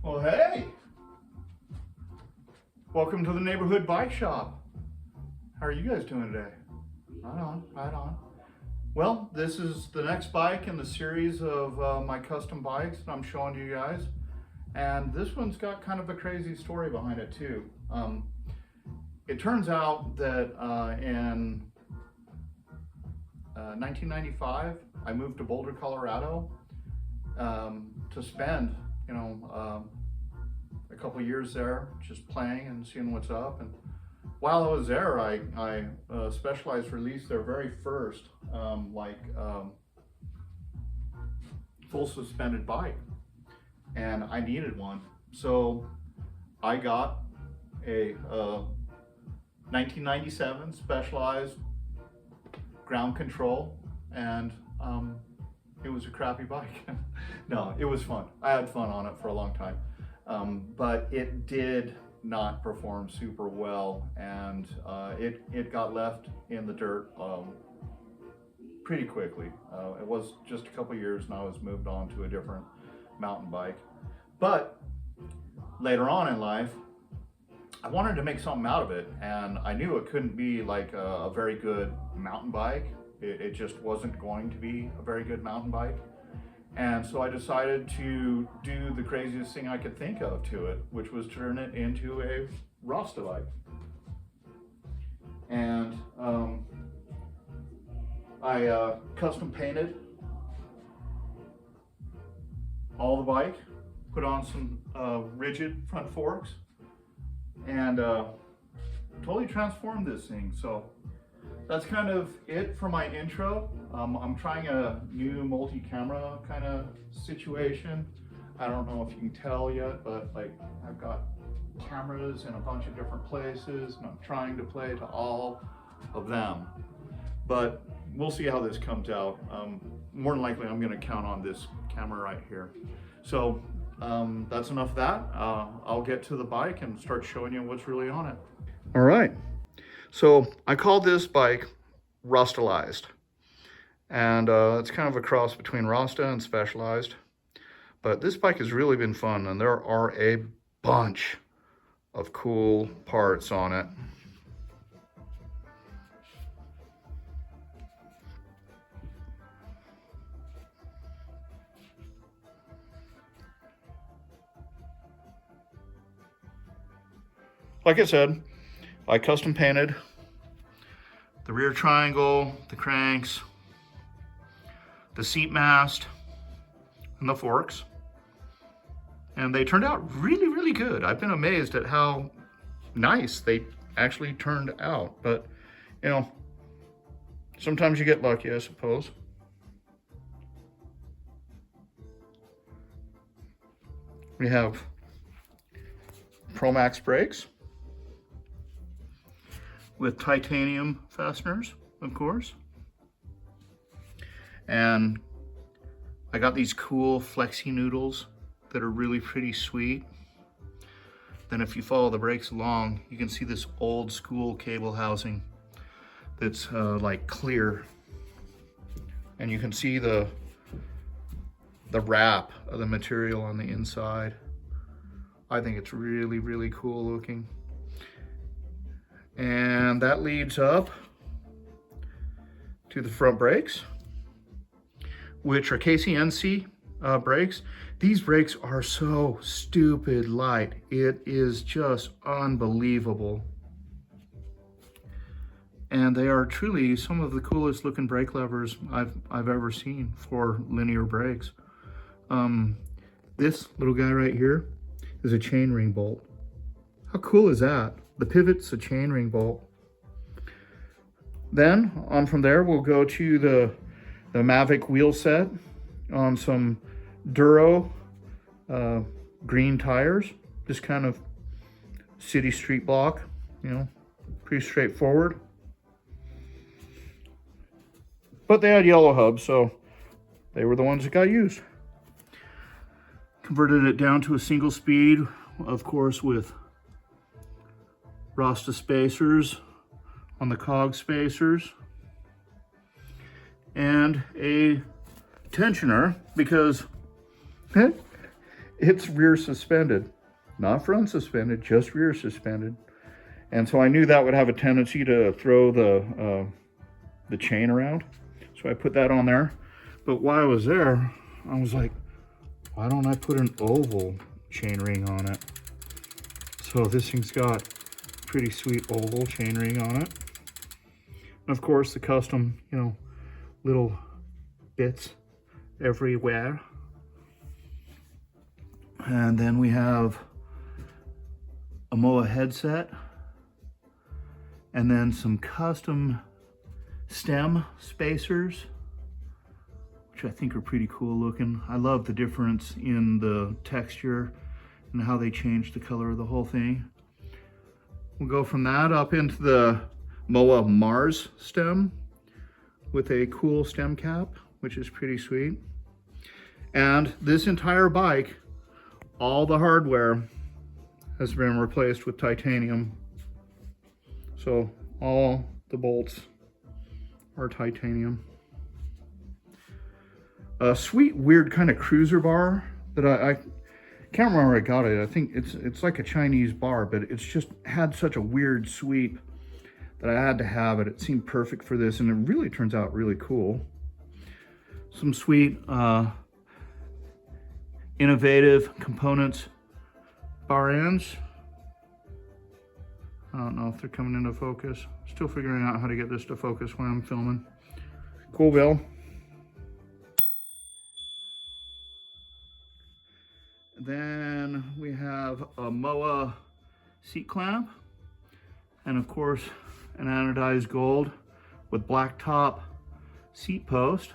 Well, hey! Welcome to the neighborhood bike shop. How are you guys doing today? Right on, right on. Well, this is the next bike in the series of my custom bikes that I'm showing you guys. And this one's got kind of a crazy story behind it too. It turns out that in 1995, I moved to Boulder, Colorado to spend, a couple years there just playing and seeing what's up. And while I was there, I Specialized released their very first full suspended bike, and I needed one. So I got a 1997 Specialized ground control, and it was a crappy bike. No, it was fun. I had fun on it for a long time, but it did not perform super well, and it got left in the dirt pretty quickly. It was just a couple years and I was moved on to a different mountain bike. But later on in life, I wanted to make something out of it, and I knew it couldn't be like a very good mountain bike. It just wasn't going to be a very good mountain bike. And so I decided to do the craziest thing I could think of to it, which was turn it into a Rastaalized. And I custom painted all the bike, put on some rigid front forks, and totally transformed this thing. So that's kind of it for my intro. I'm trying a new multi-camera kind of situation. I don't know if you can tell yet, but like I've got cameras in a bunch of different places, and I'm trying to play to all of them. But we'll see how this comes out. More than likely, I'm gonna count on this camera right here. So that's enough of that. I'll get to the bike and start showing you what's really on it. All right. So I called this bike Rastaalized, and it's kind of a cross between Rasta and Specialized. But this bike has really been fun, and there are a bunch of cool parts on it. Like I said, I custom painted the rear triangle, the cranks, the seat mast, and the forks. And they turned out really, really good. I've been amazed at how nice they actually turned out. But, sometimes you get lucky, I suppose. We have Pro-Max brakes with titanium fasteners, of course. And I got these cool flexi noodles that are really pretty sweet. Then if you follow the brakes along, you can see this old school cable housing that's like clear. And you can see the wrap of the material on the inside. I think it's really, really cool looking. And that leads up to the front brakes, which are KCNC brakes. These brakes are so stupid light. It is just unbelievable. And they are truly some of the coolest looking brake levers I've ever seen for linear brakes. This little guy right here is a chainring bolt. How cool is that? The pivot's a chainring bolt. Then on from there, we'll go to the Mavic wheel set on some Duro green tires. Just kind of city street block, pretty straightforward. But they had yellow hubs, so they were the ones that got used. Converted it down to a single speed, of course, with Rasta spacers on the cog spacers, and a tensioner, because it's rear suspended, not front suspended, just rear suspended. And so I knew that would have a tendency to throw the chain around. So I put that on there. But while I was there, I was like, why don't I put an oval chain ring on it? So this thing's got pretty sweet oval chain ring on it. And of course the custom, you know, little bits everywhere. And then we have a MOA headset, and then some custom stem spacers, which I think are pretty cool looking. I love the difference in the texture and how they change the color of the whole thing. We'll go from that up into the MOA Mars stem with a cool stem cap, which is pretty sweet. And this entire bike, all the hardware has been replaced with titanium. So all the bolts are titanium. A sweet, weird kind of cruiser bar that I can't remember where I got it. I think it's like a Chinese bar, but it's just had such a weird sweep that I had to have it. It seemed perfect for this, and it really turns out really cool. Some sweet, innovative components bar ends. I don't know if they're coming into focus. Still figuring out how to get this to focus when I'm filming. Cool bill. Then we have a MOA seat clamp, and of course an anodized gold with black top seat post.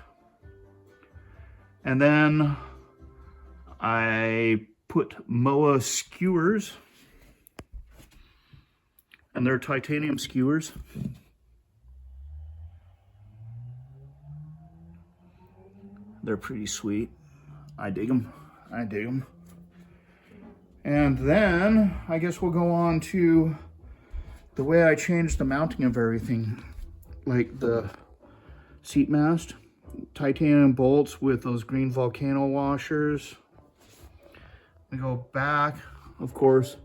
And then I put MOA skewers, and they're titanium skewers. They're pretty sweet. I dig them. I dig them. And then I guess we'll go on to the way I changed the mounting of everything, like the seat mast, titanium bolts with those green volcano washers. We go back, of course,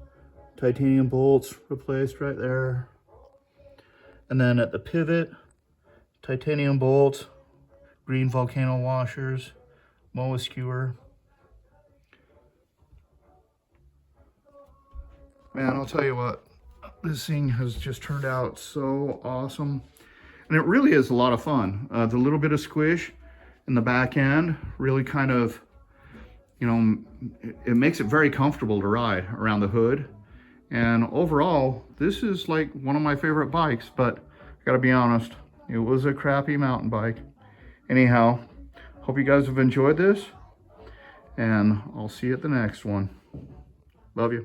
titanium bolts replaced right there. And then at the pivot, titanium bolts, green volcano washers, MOA skewer. Man, I'll tell you what, this thing has just turned out so awesome. And it really is a lot of fun. The little bit of squish in the back end really kind of, you know, it makes it very comfortable to ride around the hood. And overall, this is like one of my favorite bikes, but I gotta be honest, it was a crappy mountain bike. Anyhow, hope you guys have enjoyed this, and I'll see you at the next one. Love you.